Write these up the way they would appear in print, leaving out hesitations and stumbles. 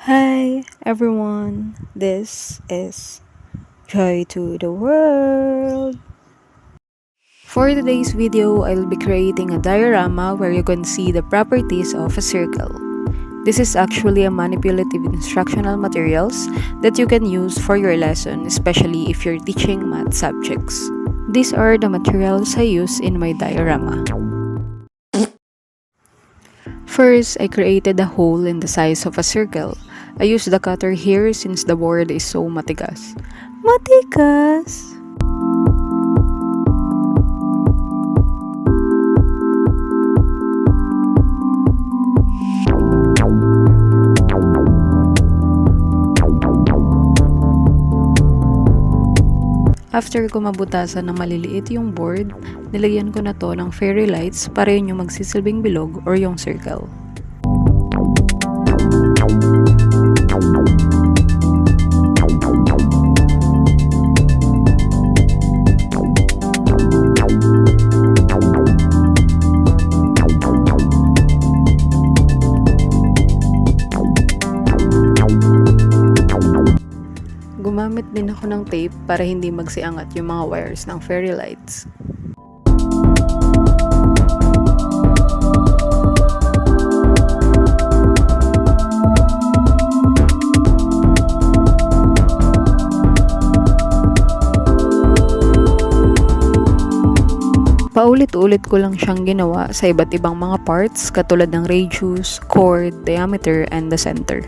Hi everyone, this is Joy to the World. For today's video, I'll be creating a diorama where you can see the properties of a circle. This is actually a manipulative instructional materials that you can use for your lesson, especially if you're teaching math subjects. These are the materials I use in my diorama. First, I created a hole in the size of a circle. I used the cutter here since the board is so matigas. Matigas! After ko mabutasan ng maliliit yung board, nilagyan ko na to ng fairy lights para yun yung magsisilbing bilog or yung circle. Gumamit din ako ng tape para hindi magsiangat yung mga wires ng fairy lights. Paulit-ulit ko lang siyang ginawa sa iba't ibang mga parts katulad ng radius, chord, diameter, and the center.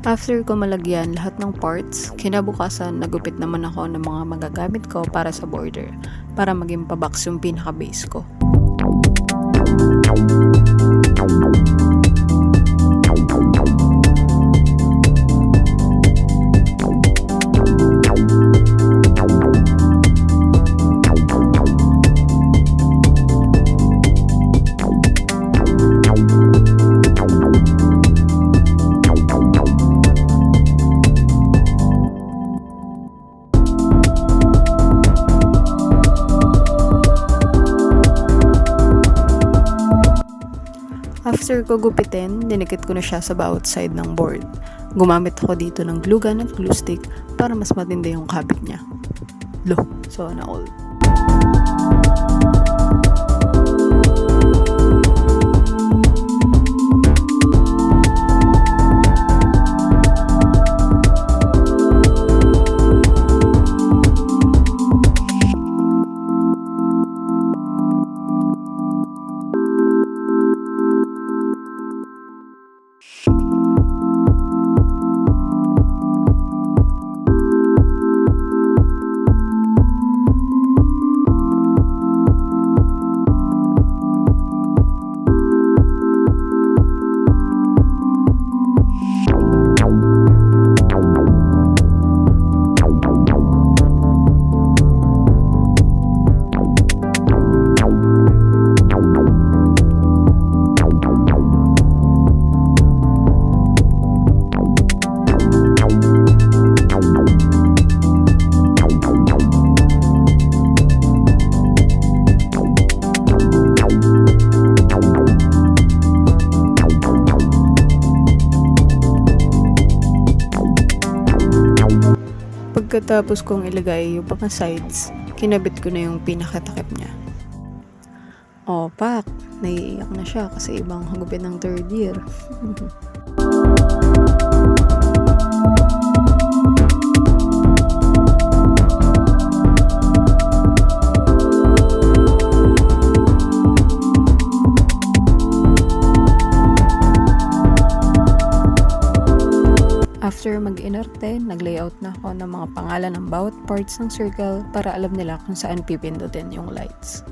After ko malagyan lahat ng parts, kinabukasan nagupit naman ako ng mga magagamit ko para sa border, para maging pabox yung pinaka-base ko. After ko gupitin, dinikit ko na siya sa bawat side ng board. Gumamit ako dito ng glue gun at glue stick para mas matindi yung kabit niya. Sana all. Pagkatapos kong ilagay yung mga sides, kinabit ko na yung pinakatakip niya. Oh, pak! Naiiyak na siya kasi ibang hagupit ng third year. After mag-inerte, nag-layout na ako ng mga pangalan ng bawat parts ng circle para alam nila kung saan pipindutin yung lights.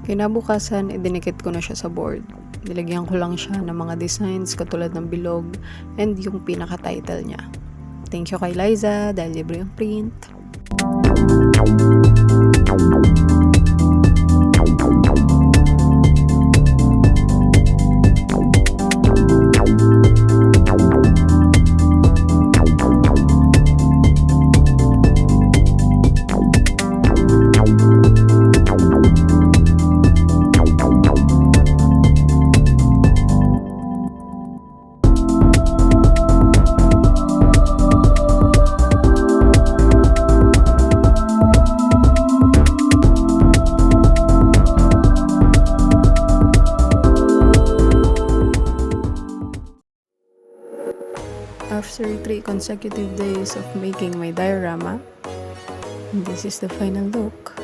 Kinabukasan, idinikit ko na siya sa board. Nilagyan ko lang siya ng mga designs katulad ng bilog and yung pinaka-title niya. Thank you kay Liza dahil libre yung print. After 3 consecutive days of making my diorama, this is the final look.